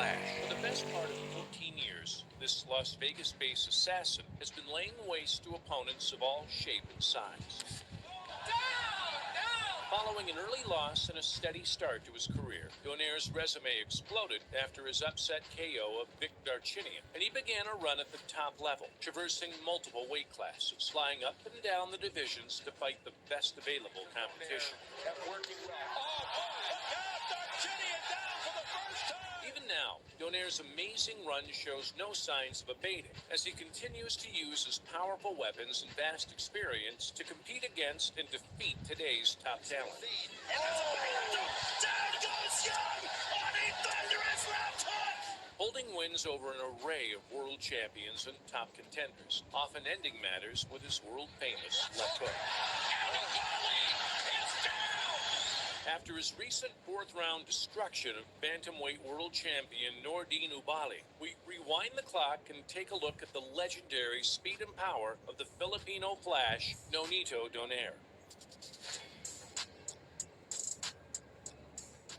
flash. For the best part of 14 years, this Las Vegas-based assassin has been laying waste to opponents of all shape and size. Following an early loss and a steady start to his career, Donaire's resume exploded after his upset KO of Vic Darchinyan, and he began a run at the top level, traversing multiple weight classes, flying up and down the divisions to fight the best available competition. Even now, Donaire's amazing run shows no signs of abating as he continues to use his powerful weapons and vast experience to compete against and defeat today's top talent. Down goes Young on a thunderous left hook. Holding wins over an array of world champions and top contenders, often ending matters with his world-famous left hook. After his recent fourth-round destruction of bantamweight world champion Nordine Oubaali, we rewind the clock and take a look at the legendary speed and power of the Filipino Flash, Nonito Donaire.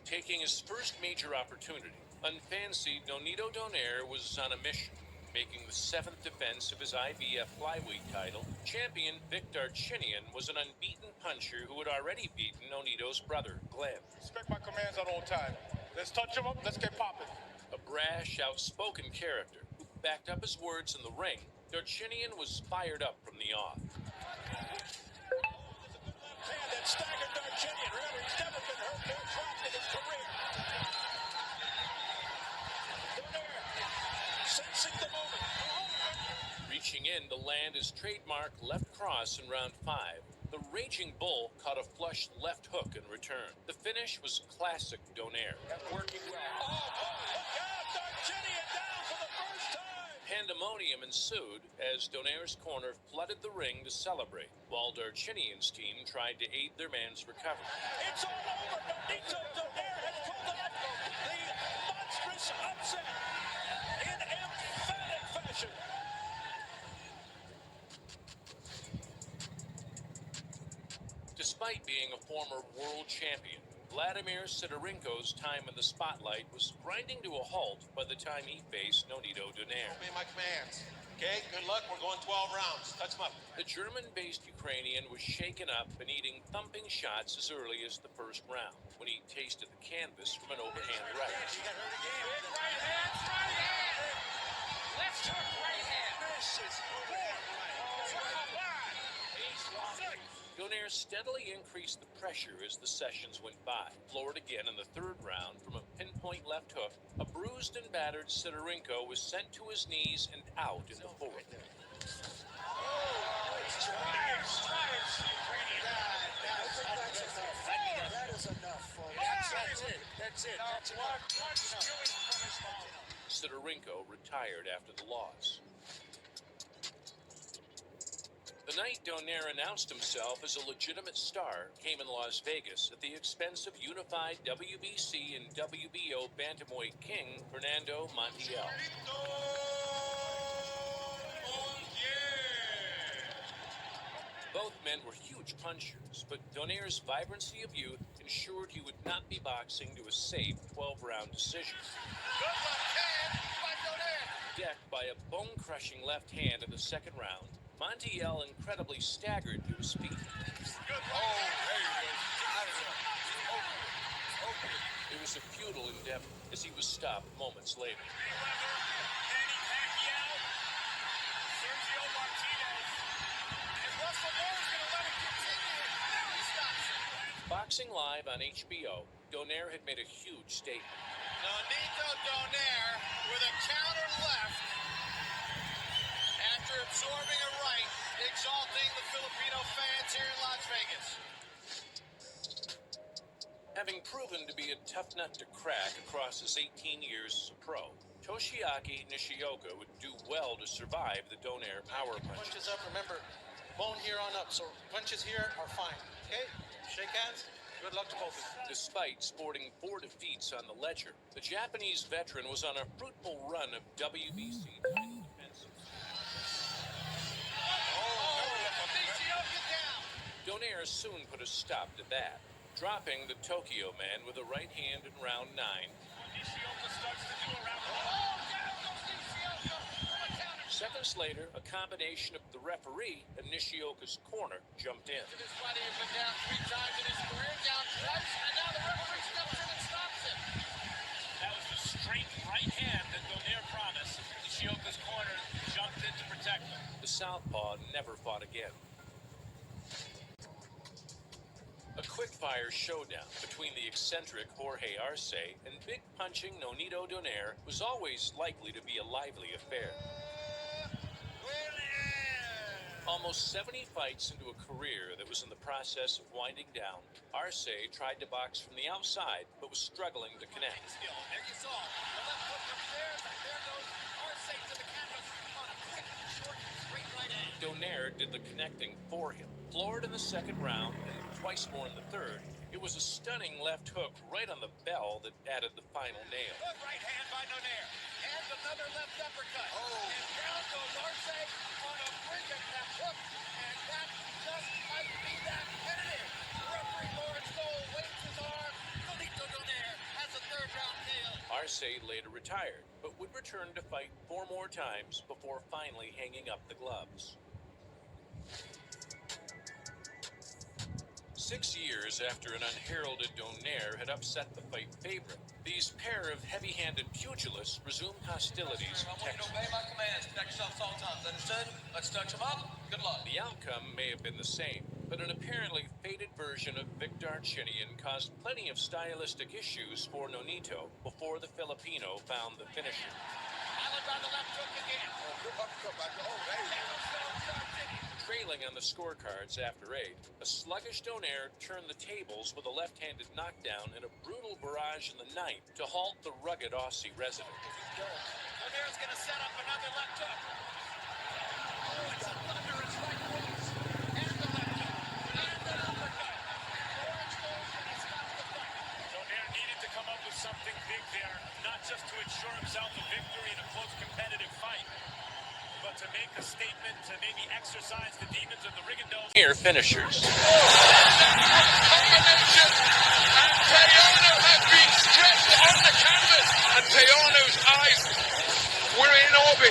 Taking his first major opportunity, unfancied Nonito Donaire was on a mission. Making the seventh defense of his IBF flyweight title, champion Vic Darchinyan was an unbeaten puncher who had already beaten Nonito's brother, Glenn. Respect my commands at all times. Let's touch him up, let's get popping. A brash, outspoken character who backed up his words in the ring, Darchinyan was fired up from the off. Man, that staggered Darchinyan. Remember, he's never been hurt or dropped in his career. Sensing the moment. Reaching in to land his trademark left cross in round 5, the Raging Bull caught a flush left hook in return. The finish was classic Donaire. Working well. Look out! Darchinyan down for the first time! Pandemonium ensued as Donaire's corner flooded the ring to celebrate, while Darchinyan's team tried to aid their man's recovery. It's all over! Nonito Donaire has pulled off the monstrous upset in emphatic fashion. Despite being a former world champion, Vladimir Sidorenko's time in the spotlight was grinding to a halt by the time he faced Nonito Donaire. Obey my commands. Okay, good luck. We're going 12 rounds. Touch him up. The German-based Ukrainian was shaken up and eating thumping shots as early as the first round, when he tasted the canvas from an overhand right. He got hurt again. Right hand. Left hook, right hand. This is Donaire steadily increased the pressure as the sessions went by. Floored again in the third round from a pinpoint left hook, a bruised and battered Sidorenko was sent to his knees and out in the fourth. That is enough, folks. That's it. Sidorenko retired after the loss. The night Donaire announced himself as a legitimate star came in Las Vegas at the expense of unified WBC and WBO bantamweight king Fernando Montiel. Both men were huge punchers, but Donaire's vibrancy of youth ensured he would not be boxing to a safe 12-round decision. Decked by a bone-crushing left hand in the second round, Montiel incredibly staggered to his feet. It was a futile endeavor as he was stopped moments later. Boxing Live on HBO, Donaire had made a huge statement. Nonito Donaire with a counter left after absorbing a right, exalting the Filipino fans here in Las Vegas. Having proven to be a tough nut to crack across his 18 years as a pro, Toshiaki Nishioka would do well to survive the Donaire power punches. Punches up, remember, bone here on up, so punches here are fine. Okay? Shake hands. Good luck to both of you. Despite sporting 4 defeats on the ledger, the Japanese veteran was on a fruitful run of WBC title defenses. Donaire soon put a stop to that, dropping the Tokyo man with a right hand in round 9. Nishioka starts to do around Moments later, a combination of the referee and Nishioka's corner jumped in. This fighting has been down 3 times in his career, down twice, and now the referee steps in and stops it. That was the straight right hand that donaire promised. Nishioka's corner jumped in to protect him. The southpaw never fought again. A quick-fire showdown between the eccentric Jorge Arce and big-punching Nonito Donaire was always likely to be a lively affair. Almost 70 fights into a career that was in the process of winding down, Arce tried to box from the outside, but was struggling to connect. There you saw the left hook upstairs, and there goes Arce to the canvas on a quick, short, straight right hand. Donaire did the connecting for him. Floored in the second round and twice more in the third, it was a stunning left hook right on the bell that added the final nail. Good right hand by Donaire, and another left uppercut. And down goes Arce on a brilliant left hook, and that just might be that, and it is. Referee Lawrence Cole waves his arm. Nonito Donaire has a third round KO. Arce later retired, but would return to fight 4 more times before finally hanging up the gloves. 6 years after an unheralded Donaire had upset the fight favorite, these pair of heavy-handed pugilists resumed hostilities in I want you to Texas. obey my commands. Protect yourself at all times. Understood? Let's touch him up. Good luck. The outcome may have been the same, but an apparently faded version of Victor Chinian caused plenty of stylistic issues for Nonito before the Filipino found the finisher. Allen by the left hook again. Trailing on the scorecards after 8, a sluggish Donaire turned the tables with a left-handed knockdown and a brutal barrage in the 9th to halt the rugged Aussie resident. Donaire's going to set up another left hook. Oh, it's a thunderous right cross. And the left hook. And an uppercut. And Lawrence Cole's going to stop the fight. Donaire needed to come up with something big there, not just to ensure himself a victory in a close competitive fight, but to make a statement, to maybe exercise the demons of the Rigondeaux. Here finishers. Combination. And Tejano has been stretched on the canvas. And Tejano's eyes were in orbit,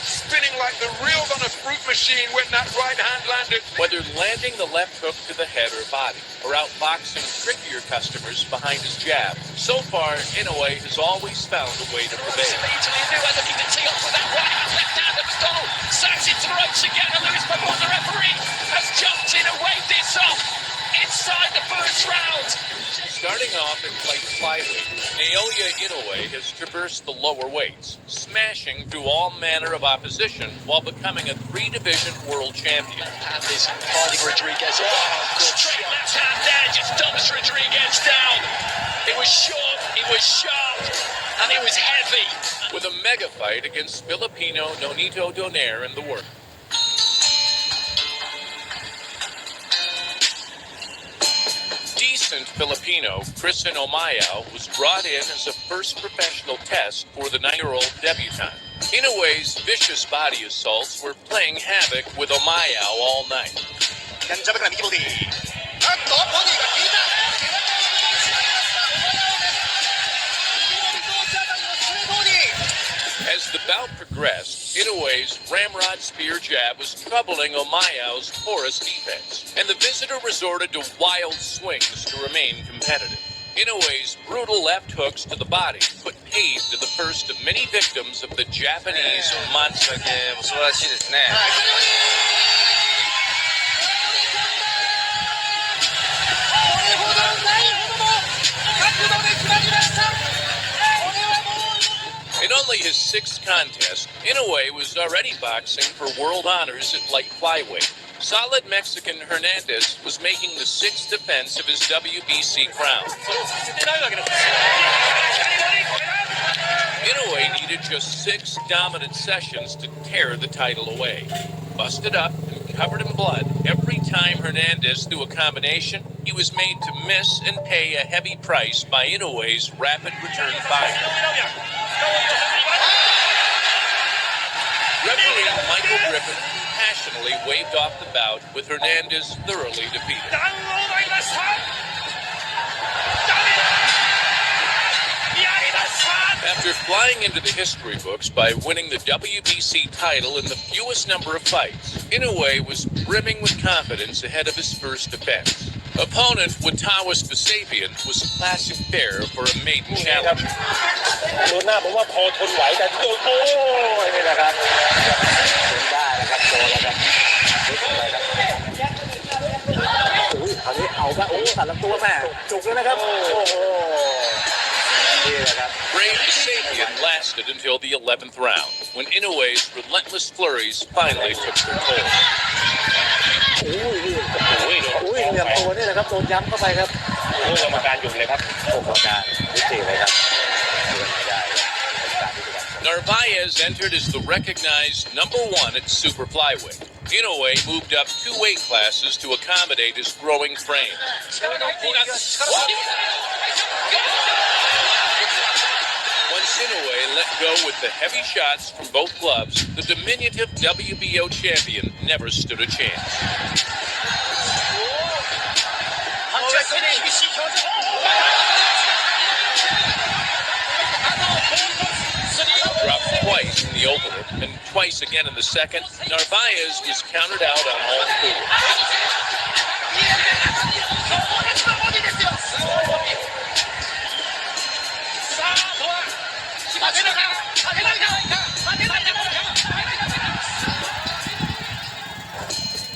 spinning like the reels on a fruit machine when that right hand landed. Whether landing the left hook to the head or body, or outboxing trickier customers behind his jab, so far, Inoue has always found a way to prevail. Looking to tee off with that right hand, left hand of Stoll. Sacks into the ropes again, and Luis Pavon, the referee, has jumped in and waved this off inside the first round. Starting off in light flyweight, Naoya Inoue has traversed the lower weights, smashing through all manner of opposition while becoming a 3-division world champion. Left hand is finding Rodriguez. Straight left hand there, just dumps Rodriguez down. It was short, it was sharp, and it was heavy. With a mega fight against Filipino Nonito Donaire in the works. Decent Filipino Kristen Omayao was brought in as a first professional test for the 9-year-old debutante. Inoue's vicious body assaults were playing havoc with Omayao all night. As the bout progressed, Inoue's ramrod spear jab was troubling Omayao's porous defense, and the visitor resorted to wild swings to remain competitive. Inoue's brutal left hooks to the body put paid to the first of many victims of the Japanese monster. In only his 6th contest, Inoue was already boxing for world honors at light flyweight. Solid Mexican Hernandez was making the 6th defense of his WBC crown. Inoue needed just 6 dominant sessions to tear the title away. Busted up and covered in blood, every time Hernandez threw a combination, he was made to miss and pay a heavy price by Inoue's rapid return fire. Referee Michael Griffin passionately waved off the bout with Hernandez thoroughly defeated. After flying into the history books by winning the WBC title in the fewest number of fights, Inoue was brimming with confidence ahead of his first defense. Opponent Watawa Spasapian was classic fare for a maiden challenge. ดูหน้าผมว่าพอทนไหวแต่โอ้ยนี่แหละครับทนได้นะครับโดนแล้วครับไม่เป็นไรครับอุ้ยคราวนี้เอาบ้างโอ้ตัดลำตัวแม่จุกเลยนะครับโอ้โหนี่แหละครับ Brave Sapian lasted until the 11th round, when Inoue's relentless flurries finally took their toll. อุ้ยเหลี่ยมตัวนี่แหละครับโดนย้ำเข้าไปครับโอ้กรรมการหยุดเลยครับกรรมการยุติเลยครับไม่ได้ Narvaez entered as the recognized #1 at super flyweight. Inoue moved up 2 weight classes to accommodate his growing frame. Once Inoue let go with the heavy shots from both gloves, the diminutive WBO champion never stood a chance. Dropped twice in the opener and twice again in the second, Narvaez was countered out on all 4.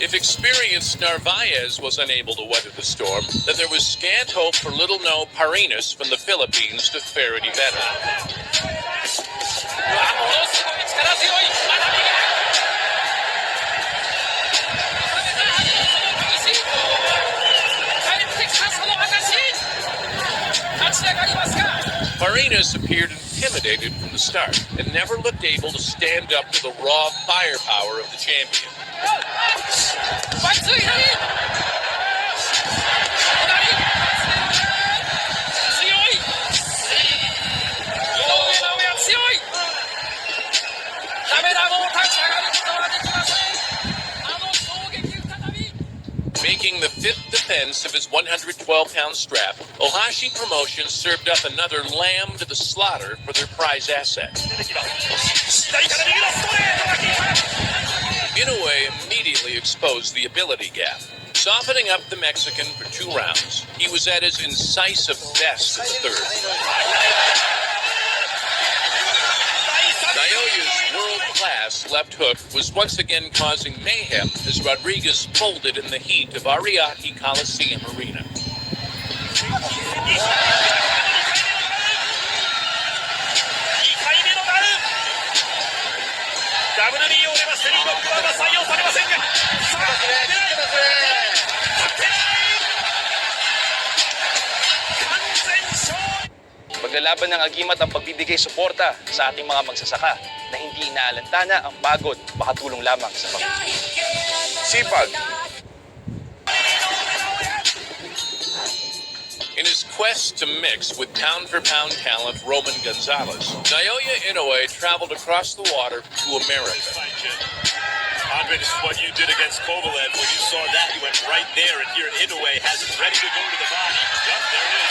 If experienced Narvaez was unable to weather the storm, then there was scant hope for little-known Parinas from the Philippines to fare any better. Parinas appeared intimidated from the start and never looked able to stand up to the raw firepower of the champion. Making the 5th defense of his 112-pound strap, Ohashi Promotions served up another lamb to the slaughter for their prize asset. Inoue immediately exposed the ability gap. Softening up the Mexican for 2 rounds, he was at his incisive best in the 3rd. Naoya's world-class left hook was once again causing mayhem as Rodriguez folded in the heat of Ariake Coliseum Arena. Paglalaban ng agimat ang pagbibigay suporta sa ating mga magsasaka na hindi inaalantana ang pagod, makatulong lamang sa Sipag. In his quest to mix with pound-for-pound talent Roman Gonzalez, Naoya Inoue traveled across the water to America. Andre, this is what you did against Kovalev. When you saw that, you went right there, and here Inoue has it ready to go to the body. Yep, there it is.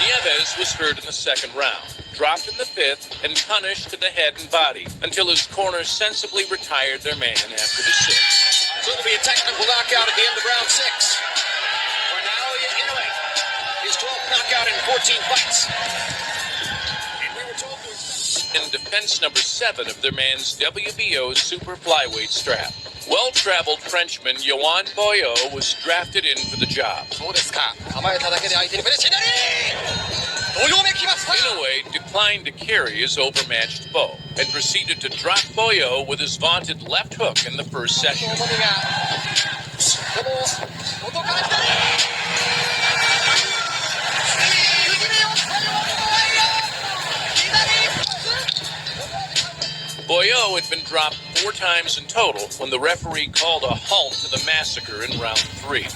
Nieves was hurt in the 2nd round, dropped in the 5th, and punished to the head and body until his corner sensibly retired their man after the 6th. It's going to be a technical knockout at the end of round 6. For Naoya Inoue, his 12th knockout in 14 fights. And we were told to expect... In defense #7 of their man's WBO super flyweight strap. Well-traveled Frenchman Yohan Boyo was drafted in for the job. Inoue declined to carry his overmatched foe and proceeded to drop Boyo with his vaunted left hook in the first session. Boyo had been dropped 4 times in total when the referee called a halt to the massacre in round 3.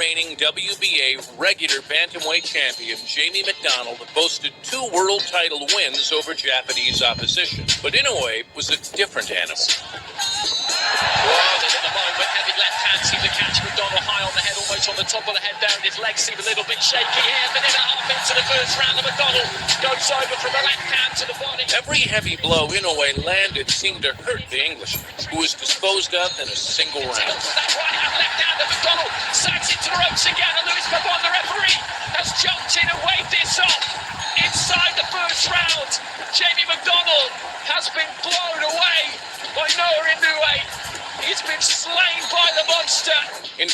reigning WBA regular bantamweight champion Jamie McDonald boasted 2 world title wins over Japanese opposition. But Inoue was a different animal. Well, there's in a moment, heavy left hand seemed to catch McDonald high on the head, almost on the top of the head down. His legs seem a little bit shaky here. Minute and a half into the first round, and McDonald goes over from the left hand to the body. Every heavy blow Inoue landed seemed to hurt the Englishman, who was disposed of in a single round. That right hand, left hand, and McDonald sags into the ropes again, and Louis Pabon, the referee, has jumped in and waved this off. Inside the first round, Jamie McDonald has been blown away by Noah Inoue. He's been slain by the monster. In